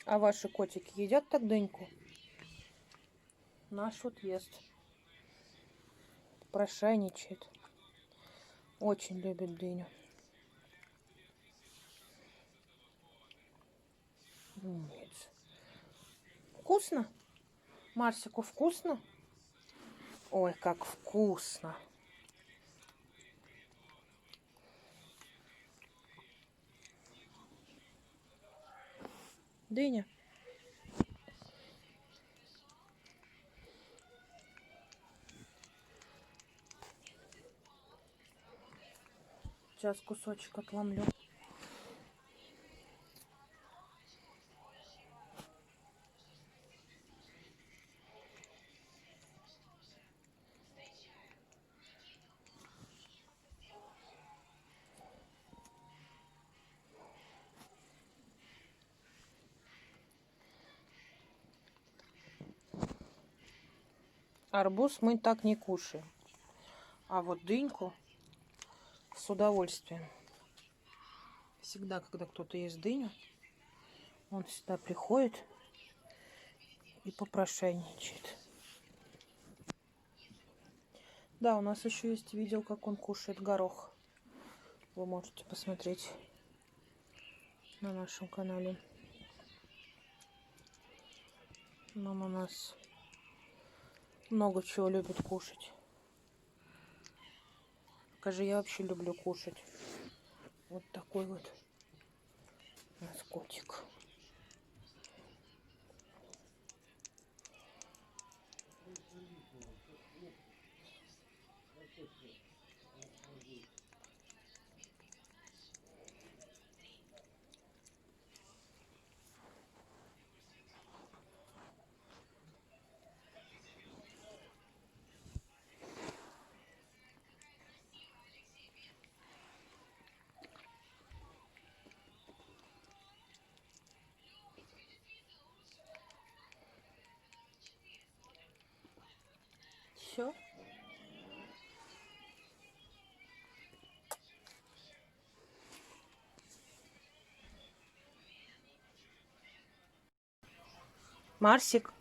А ваши котики едят так дыньку? Наш вот ест. Прошайничает. Очень любит дыню. Умница. Вкусно? Марсику вкусно? Ой, как вкусно. Дыня. Сейчас кусочек отломлю. Арбуз мы так не кушаем. А вот дыньку с удовольствием. Всегда, когда кто-то ест дыню, он всегда приходит и попрошайничает. Да, у нас еще есть видео, как он кушает горох. Вы можете посмотреть на нашем канале. Мама у нас много чего любит кушать. Скажи, я вообще люблю кушать. Вот такой вот у нас котик. Все. Марсик.